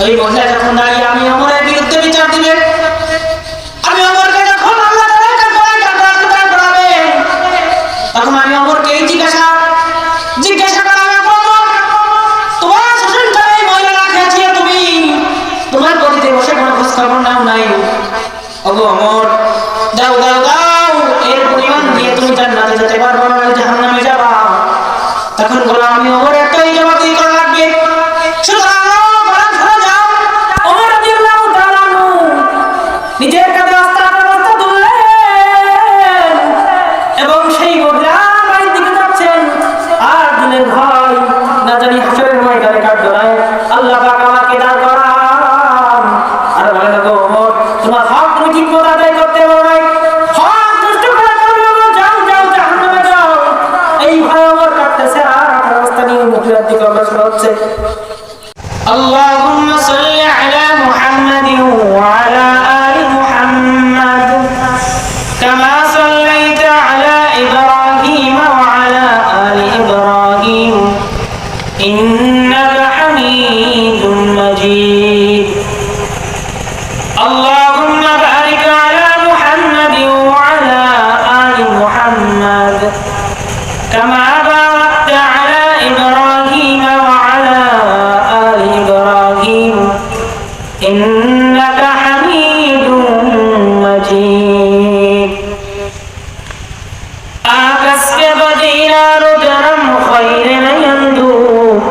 ওই মহিলা যখন দাঁড়িয়ে আমি ওমরের বিরুদ্ধে বিচার দিবে, আমি ওমরকে যখন আল্লাহ তাআলা করাবে, তখন আমি ওমরকে এই জিজ্ঞাসা করাবে, তোমার শ্বশুরটারে এই মহিলা রাখিয়াছে, তুমি তোমার গদিতে বসে কোনো খোঁজ খবর নাও নাই? ওগো ওমর, দাও দাও দাও, এর পরিমাণ দিয়ে তুমি জান্নাতে যেতে পারবে না, জাহান্নামে যাবা। তখন বললাম আমি ওমর একটাই জবাবদিহি করা লাগবে, সুতরাং নিজের কাছে বস্তা তুললেন এবং সেই মহিলা বাড়ির দিকে যাচ্ছেন। আর দিনের ভয়, না জানি হাসরের ময়দানে কাঠগড়ায় আল্লাহ পাক আমাকে দাঁড় করান। আর বলেন গো ওমর, তোমার হক তুমি ঠিক মতো আদায় করতে পারো নাই, হক নষ্ট করে যাও যাও জাহান্নামে যাও। এই ভয় ওমর কাটতেছে আর আমার অবস্থা নিয়ে মহিলার দিকে অগ্রসর হচ্ছে। আল্লাহুম্মা সাল্লি আলা মুহাম্মাদিন ওয়া আলা আলি মুহাম্মাদ কামা সাল্লাইতা আলা ইব্রাহিম ওয়া আলা আলি ইব্রাহিম ইন্নাকা হামিদুম মাজিদ। আল্লাহুম্মা বারিক আলা মুহাম্মাদিন ওয়া আলা আলি মুহাম্মাদ কামা বারাকতা আলা ইব্রাহিম ওয়া আলা আলি ইব্রাহিম ইন্নাকা হামিদুম মাজিদ। आकाश के बदीना रुद्रम खैर नयंदूत,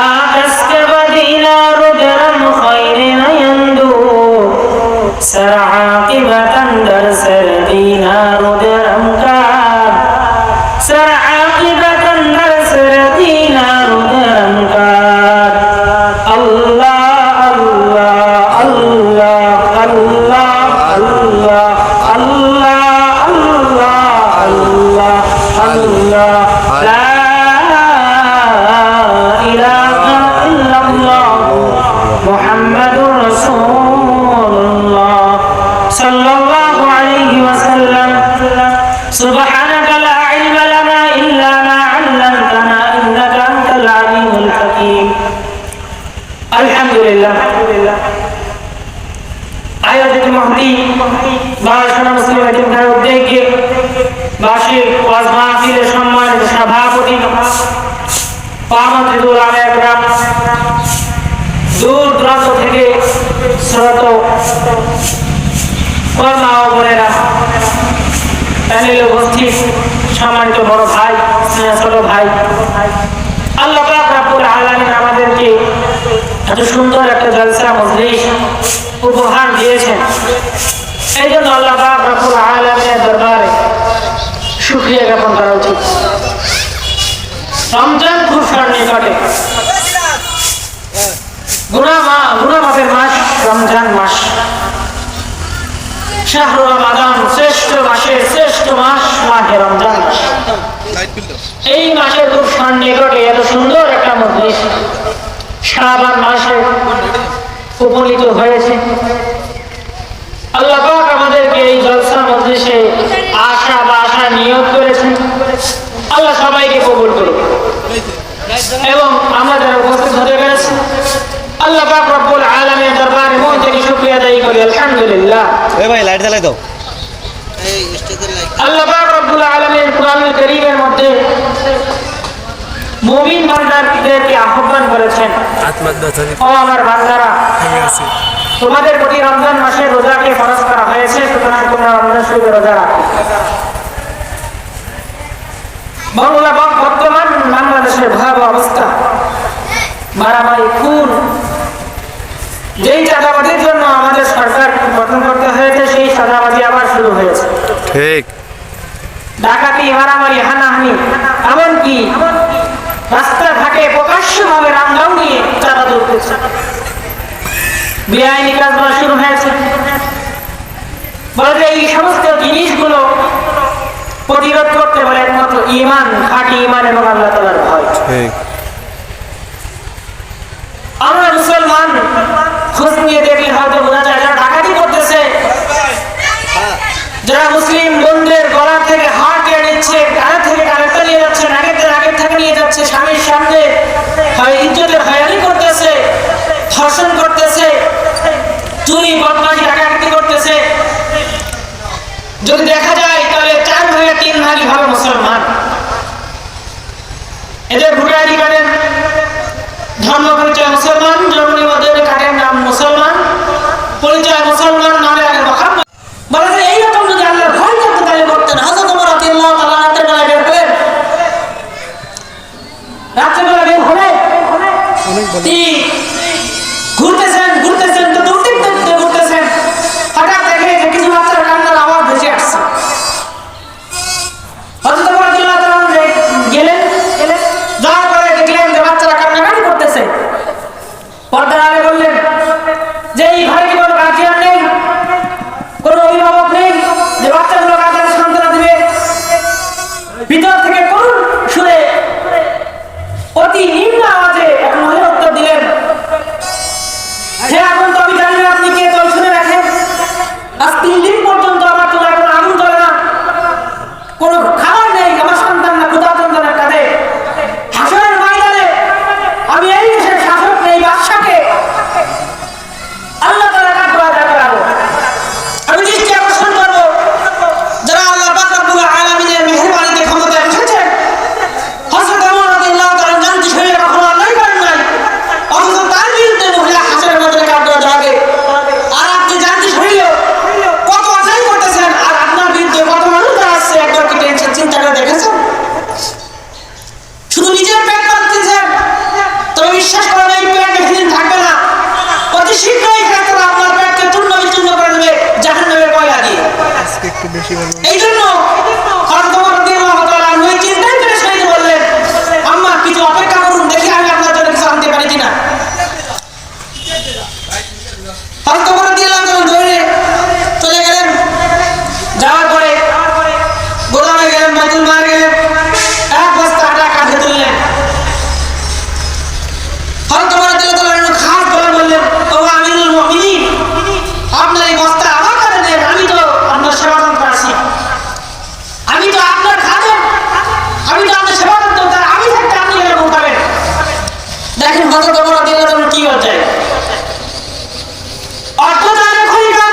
आकाश के बदीना रुद्रम खैर नयंदूत, सरआकिबतन दर सरदीना रुद्रम का, सरआकिबतन दर सरदीना रुद्रम का। अल्लाह अल्लाह अल्लाह अल्लाह अल्लाह سبحانك لا علم لنا إلا ما علمتنا إنك أنت العليم الحكيم. الحمد لله. আয়োজিত মহতি বারাসনা মুসলিম এতিমখানার উদ্যোগে বার্ষিক ওয়াজ মাহফিলের সম্মানিত সভাপতি পামন্ত্রিতুল আলেম একরাম, দূর দূরান্ত থেকে শ্রোত কর্মা ও বোনেরা, প্যানেলে উপস্থিত সম্মানিত বড় ভাই, ছোট ভাই, আল্লাহ পাক রব্বুল আলামিন আমাদেরকে এত সুন্দর একটা জলসা মজলিস উপহার দিয়েছেন। এই জন্য আল্লাহ পাক রব্বুল আলামিনের দরবারে শুকরিয়া জ্ঞাপন করা উচিত। রমজান খুব নিকটে, গুনাহ মাফের মাস রমজান মাস, শাহরু রমাদান, শ্রেষ্ঠ মাসের শ্রেষ্ঠ মাস মাহে রমজান মাস। এই মাসের খুব নিকটে এত সুন্দর একটা মজলিস শাবান মাসে উপনীত হয়েছে। আল্লাহ পাক আমাদেরকে এই জলসা মজলিসে আশা নিয়োগ করেছেন। আল্লাহ সবাইকে কবুল করুন এবং আমরা যারা উপস্থিত হতে পেরেছি আল্লাহ পাক রব্বুল আলামিনের দরবারে মন থেকে শুকরিয়া আদায় করি। আলহামদুলিল্লাহ। এই ভাই লাইট জ্বালাই দাও। এই স্টেজের লাইট। আল্লাহ পাক রব্বুল আলামিন কুরআনুল কারীমের মধ্যে মুমিন বান্দাদেরকে আহ্বান করেছেন, ও আমার বান্দারা, তোমাদের প্রতি রমজান মাসে রোজাকে ফরজ করা হয়েছে, সুতরাং তোমরা রমজান শরীফে রোজা রাখো। বর্তমান বাংলাদেশের ভয়াবহ অবস্থা, মারামারি, খুন, যেই চাঁদাবাজির জন্য আমাদের সরকার গঠন করতে হয়েছে সেই চাঁদাবাজি আবার শুরু হয়েছে। ঠিক, ডাকাতি, মারামারি, হানাহানি, এমনকি রাস্তাঘাটে প্রকাশ্যভাবে রামদাও নিয়ে চাঁদা তুলতেছে, বেআইনি কাজগুলো শুরু হয়েছে। বলে এই সমস্ত জিনিসগুলো প্রতিরোধ করতে পারে একমাত্র ঈমান, খাঁটি ঈমান এবং আল্লাহ তাআলার ভয়। আমরা মুসলমান খোঁজ নিয়ে দেখলে হয়তো বোঝা যায় যারা ডাকাতি করতেছে, যারা মুসলিম বোনদের গলা থেকে হাত কেড়ে নিচ্ছে, কানে থেকে কানেরটা নিয়ে যাচ্ছে, নাকের থেকে নিয়ে যাচ্ছে, স্বামীর সামনে ইজ্জতের হয়রানি করতেছে, এদের ভোটার আইডি কার্ডের ধর্ম পরিচয় মুসলমান, জন্মনি মধ্যে কার্ডের নাম মুসলমান, পরিচয় মুসলমান, নামে আগে মুহাম্মদ। বলে যে এইরকম যদি আল্লাহর ভয় করতে তাহলে করতেন। হযরত ওমর রাদিয়াল্লাহু তাআলা রাতের বেলা বের হলেন, রাতের বেলা বের হলে ঘুরতেছেন ঘুরতেছেন তো দূরদিক দেখতে ঘুরতেছেন, হঠাৎ দেখে যে কিছু বাচ্চার কান্নার আওয়াজ ভেসে আসছে। হযরত ওমর রাদিয়াল্লাহু তাআলা গেলেন, যাওয়ার পরে দেখলেন যে বাচ্চারা কান্নাকাটি করতেছে। পর্দার আড়ালে বললেন যে এই ঘরে কি কোনো গার্জিয়ান নেই, কোনো অভিভাবক নেই যে বাচ্চাগুলো কাঁদে সান্ত্বনা দিবে? ভিতর থেকে করুণ সুরে অতি নিম্ন আওয়াজে এক মহিলা উত্তর দিলেন, হে আগুন, তো আমি জানি না আপনি কে, তো শুনে রাখেন আজ 3 দিন পর্যন্ত আমার চুলায় কোনো আগুন জ্বলে না, কোনো খাবার নেই, আমার সন্তান না ক্ষুধা যন্ত্রণার কাঁদে। হাসরের ময়দানে আমি এই দেশের শাসক নেই, বাদশাকে আল্লাহ তাআলা কাজ করা করাবো। আমি দৃষ্টি আকর্ষণ করবো যারা আল্লাহ পাক রব্বুল আলামিনের মেহেরবানিতে ক্ষমতায় বসেছেন। হযরত ওমর রাদিয়াল্লাহু তাআলা জানতে শরীরে কখনো অন্যায় করেন নাই, অথচ তার বিরুদ্ধে মহিলা হাসরের ময়দানে কাজ করা যাবে। আর আপনি জানতে শরীরে কত অন্যায় করতেছেন, আর আপনার বিরুদ্ধে কত মানুষ আসছে, একবার কি টেনশন চিন্তা করে দেখেছেন? শুধু নিজের পেট পালতেছেন, তবে বিশ্বাস করেন এই পেট বেশিদিন থাকবে না, অতি শীঘ্রই তারা আপনার পেটকে চূর্ণ বিচূর্ণ করে দেবে জাহান্নামের কয়লা দিয়ে। এই জন্য হযরত ওমর রাদিয়াল্লাহু তাআলা ওই চিন্তাই করে শহীদ বললেন, আম্মা কিছু অপেক্ষা করুন, দেখি আমি আপনার জন্য কিছু আনতে পারি কিনা। হযরত ওমর রাদিয়াল্লাহু তাআলা দৌড়ে চলে গেলেন, যাওয়ার পরে গোদামে গেলেন, বাইতুল মালে গেলেন, এক বস্তা আটা কাঁধে তুললেন। হযরত ওমর রাদিয়াল্লাহু তাআলা খাস করে বললেন, ও আমিরুল মুমিনিন, আপনার এই বস্তা আমার কাছে দেন, আমি তো আপনার সেবা করতে আসি, আমি তো আপনার খাদেম, আমি তো আপনার সেবা করতে, আমি থাকতে আপনি এরকম পাবেন। দেখেন হযরত ওমর রাদিয়াল্লাহু তাআলা কি বলছে, অর্থ জানে খলিফা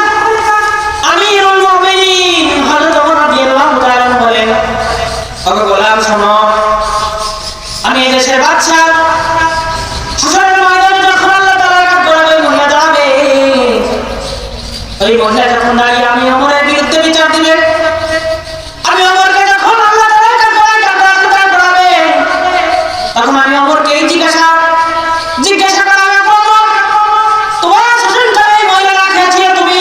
আমিরুল মুমিনিন। হযরত ওমর রাদিয়াল্লাহু তাআলা বলেন, ওগো গোলাম শোনো, আমি এই দেশের বাদশা, হাসরের ময়দানে যখন আল্লাহ তাআলা কাজ করাবে, মহিলা দাঁড়াবে, ওই মহিলা যখন দাঁড়িয়ে আমি ওমরের বিরুদ্ধে বিচার দিবে, আমি ওমরকে যখন আল্লাহ তাআলা কাজ করাবে, তখন আমি ওমরকে এই জিজ্ঞাসা করাবে, তোমার শাসনকালে এই মহিলা রাখিয়াছি, তুমি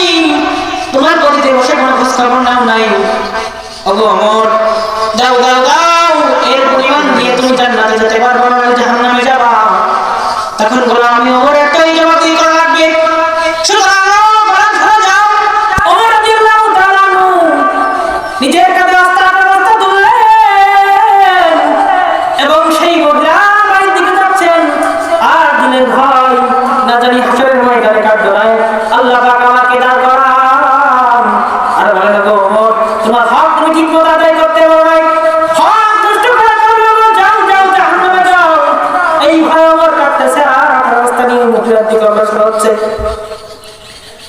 তোমার গদিতে বসে কোনো খোঁজ খবর নাও নাই। ওগো ওমর, দাও দাও দাও, এর পরিমাণ দিয়ে তুমি জান্নাতে যেতে পারবে না, জাহান্নামে যাবা। তখন বললাম আমি ওমর একটাই জবাব দিয়ে করা লাগবে, সুতরাং বলা ধরে যাও। ওমর রাদিয়াল্লাহু তাআলা নিজের কাঁধে বস্তা তুললেন এবং সেই মহিলা বাড়ির দিকে যাচ্ছেন, আর দিনের ভয় না জানি হাসরের ময়দানে কাজ ধরায় আল্লাহ পাক আমাকে দাঁড় করান। আর বলেন, গো ওমর, তোমার হক তুমি ঠিক মতো আদায় করতে পারো নাই, হক দুষ্ট করে করবে, যাও যাও জাহান্নামে যাও। এই ভয় ওমর কাটতেছে, আর অবস্থা নিয়ে মুখের দিকে অগ্রসর হচ্ছে।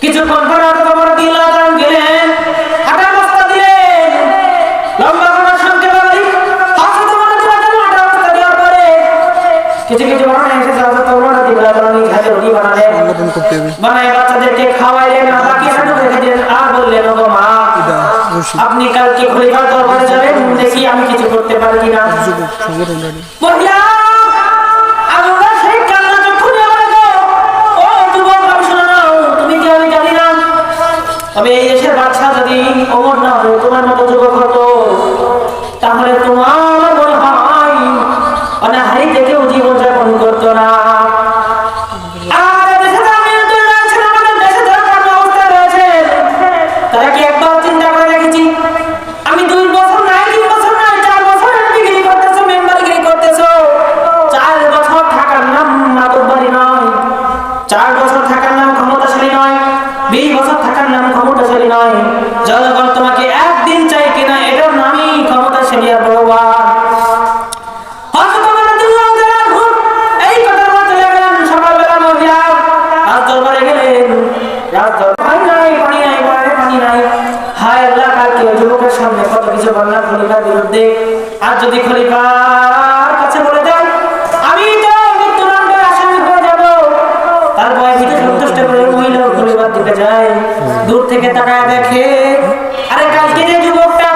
কিছুক্ষণ পর হযরত ওমর রাদিয়াল্লাহু তাআলা গেলেন, আটা বস্তা দিলেন, লম্বা করে সংক্ষেপে বলি, হযরত ওমর রাদিয়াল্লাহু তাআলা আটা বস্তা দেওয়ার পরে কিছু কিছু বর্ণনা এসেছে হযরত ওমর রাদিয়াল্লাহু তাআলা ঘরে রুটি বানালেন, বানায় বাচ্চাদেরকে খাওয়াইলেন, বাকি হাঁটু রেখে দিলেন, আর বললেন, ওগো মা, আপনি কালকে খলিফার দরবারে যাবেন, দেখি আমি কিছু করতে পারি কিনা। মহিলা আমরা সেই কান্না যখন বলে গো, ও যুবক, আমি শুনে নাও, তুমি কি আমি জানি না, তবে এই দেশের বাদশা যদি ওমর না হয়, তোমার মতো যুবক হতো, তাহলে তোমার মনে হয় অনাহারি থেকেও জীবন যাপন করতো না। তারা কি একবার চিন্তা করে দেখেছি, আমি 2 বছর নাই, 3 বছর নাই, 4 বছর ডিগ্রি করতেছো, মেম্বারগিরি করতেছো, 4 বছর থাকার নাম মাতব্বরি নয়, 4 বছর থাকার নাম ক্ষমতাশালী নয়, 20 বছর থাকার নাম ক্ষমতাশালী নয়, জনগণ তোমাকে একদিন চাই কিনা এটার নামই ক্ষমতাশালী আর বলবান। এই কথা বলতে লাগলেন, সকালবেলা মহিলা রাজ দরবারে গেলেন, রাজ দরবার নাই, পানি নাই, পানি নাই। হায় আল্লাহ, কালকে ওই যুবকের সামনে কত কিছু বললাম খলিফার বিরুদ্ধে, আর যদি খলিফার কাছে বলে দেয় যায়, দূর থেকে তাকায় দেখে আরে কালকে যে যুবকটা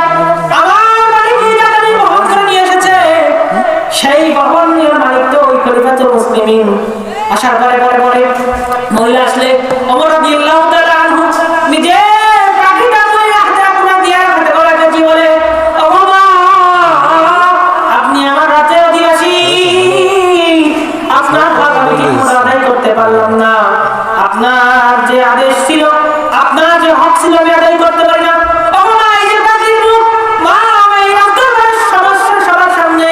আমার বাড়ি নিয়ে জানি বহন করে নিয়ে এসেছে, সেই বহন নিয়ে মালিক তো ওই খলিফাতুল মুসলিমিন। আসার পরে পরে পরে মহিলা আসলে ওমর রাদিয়াল্লাহু তাআলা আনহু নিজে কাঠিটা ধরে হাতে আপনার দিয়ে হাতে করে কাটি বলে, ওমর আপনি আমার রাতে অধিবাসী, আপনার হক আমি ঠিকমতো আদায় করতে পারলাম না, আপনার যে আদেশ ছিল, আপনার যে হক ছিল আমি আদায় করতে পারি না। এই যে কাঠির মুখ মা আমি রাতের সমস্যা সবার সামনে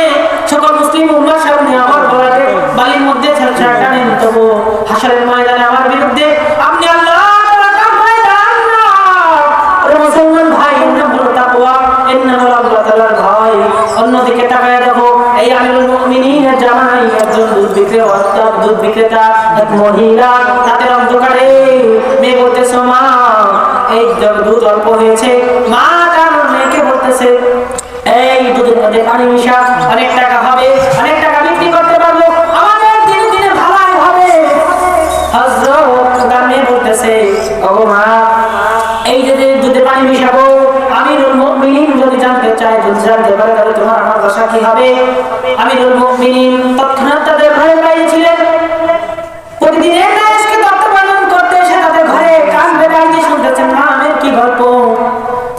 সকল মুসলিম উম্মার সামনে আমার গলাকে বালির মধ্যে ছেড়ে টানেন, তবু হাসরের ময়দানে আমার বিরুদ্ধে আপনি আল্লাহ তাআলা কাঁদবেন না। ওরে মুসলমান ভাই, নাম হলো তাকওয়া, এর নাম হলো আল্লাহ তাআলার ভয়। অন্যদিকে তাকায় দেখো, এই আমিরুল মুমিনিনের জামাই একজন দুধ বিক্রেতা এক মহিলা, তাদের অন্ধকারে মেয়ে বলতেছে মা এই দুধ অল্প হয়েছে, মা তার মেয়েকে বলতেছে এই দুধের মধ্যে পানি মিশা, অনেক টাকা হবে, অনেক টাকা বিক্রি করতে পারবো, আমাদের দিনে দিনে ভালাই হবে। হযরত তার মেয়ে বলতেছে ওগো মা এই যে দুধে পানি মিশাবো, আমিরুল মুমিনিন যদি জানতে চায়, যদি জানতে পারে তাহলে তোমার আমার দশা কি হবে? আমিরুল মুমিনিন তৎক্ষণাৎ তাদের ঘরে পাঠিয়েছিলেন। প্রতিদিনের কাজকে তত্ত্ব পালন করতে এসে তাদের ঘরে কান বেড়াইতে শুনতেছেন মা আমের কি গল্প।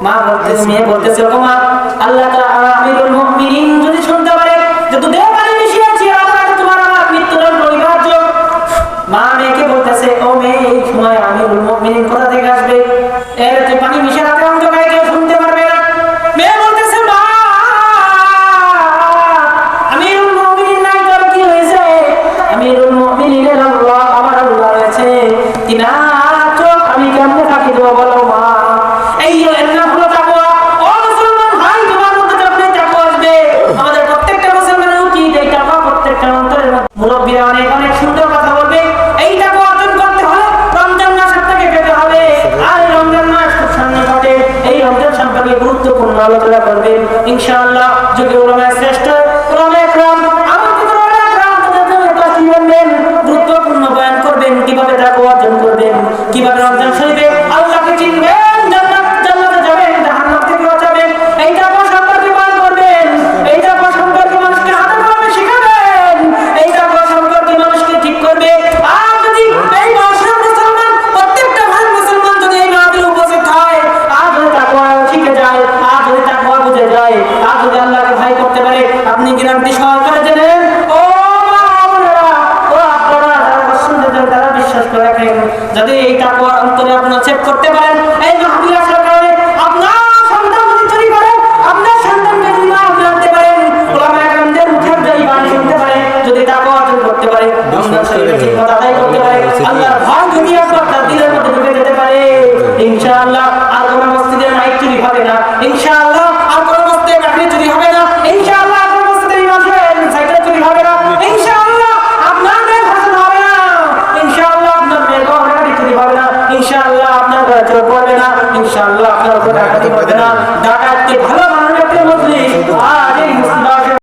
মা বলতেছে, মেয়ে বলতেছে ওগো মা আল্লাহ তাআলা আমিরুল মুমিনিন যদি শুনতে পারে যে দুধে পানি মিশিয়েছি আর তোমার আমার মৃত্যুদণ্ড অনিবার্য। মা মেয়েকে বলতেছে ও মেয়ে এই সময় আমিরুল মুমিনিন কোথা থেকে আসবে? এর তুই পানি মিশাতে অন্ধকারে কেউ শুনতে পারবে না। মেয়ে বলতেছে মা আমিরুল মুমিনিন নাই তোর কি হয়েছে? আমিরুল মুমিনিনের আল্লাহ আমার আল্লাহ রয়েছে, তিনার চোখ আমি কেমনে ফাঁকি দেবো বলো মা? এই এর নাম হলো তাকওয়া। ও মুসলমান ভাই, তোমার মধ্যে যখন তাকওয়া আসবে, আমাদের প্রত্যেকটা মুসলমানের উচিত এই তাকওয়া প্রত্যেকটা অন্তরের মধ্যে। মুরব্বিরা অনেক অনেক সুন্দর কথা বলবে, এই তাকওয়া অর্জন করতে হলে রমজান মাস আপনাকে পেতে হবে। আর রমজান মাস খুব সন্নিকটে, এই রমজান সম্পর্কে গুরুত্বপূর্ণ আলোচনা করবেন ইনশাআল্লাহ। যুগে উলামায়ে শ্রেষ্ঠ উলামায়ে کرام আমন্ত্রিত উলামায়ে کرام তাদের কাছে বলবেন, গুরুত্বপূর্ণ বয়ান করবেন কিভাবে তাকওয়া অর্জন করবেন, কিভাবে রমজান শরীফে আল্লাহকে চিনবেন, জান্নাতে যাবেন, জাহান্নাম থেকে বাঁচাবেন। এই তাকওয়া সম্পর্কে বয়ান করবেন, এই তাকওয়া সম্পর্কে মানুষকে হাতে কলমে শেখাবেন, এই তাকওয়া সম্পর্কে মানুষকে ঠিক করবে। আর যদি এই মাসের মুসলমান প্রত্যেকটা ভাই মুসলমান যদি এই মাহফিলে উপস্থিত হয়, আর যদি তাকওয়া শিখে যায়, আর যদি তাকওয়া বুঝে যায়, আর যদি আল্লাহকে ভয় করতে পারে, আপনি গ্যারান্টি সহকারে জেনেন ও মা বোনেরা, ও আপনারা যারা শুনতে তারা বিশ্বাস করে রাখেন, যদি এই তাকওয়া অন্তরে আপনারা চেক করতে পারেন, এই মাহফিলে আসার কারণে আপনার সন্তান যদি চুরি করে, আপনার সন্তানকে যদি না জানতে পারেন, উলামায়ে کرامদের মুখের যে ঈমান শুনতে পারে, যদি তাকওয়া অর্জন করতে পারে, রমজান শরীফে ঠিকমতো আদায় করতে পারে, আল্লাহর ভয় যদি আপনার দিলের মধ্যে ঢুকে যেতে পারে, ইনশাআল্লাহ আর কোনো মসজিদের মাইক চুরি হবে না, ইনশাআল্লাহ আর কোনো মসজিদের চাকরি চুরি হবে না, ইনশাআল্লাহ আর কোনো মসজিদের ইমামের সাইকেল চুরি হবে না, ইনশাআল্লাহ আপনার মেয়ের ভাষণ হবে না, ইনশাআল্লাহ আপনার মেয়ের গহনা চুরি হবে না, ইনশাআল্লাহ আপনার ঘরে চোর পড়বে না, ইনশাআল্লাহ আপনার উপর ডাকাতি করবে না। ডাকাতকে ভালো বানানোর একটা মজলিস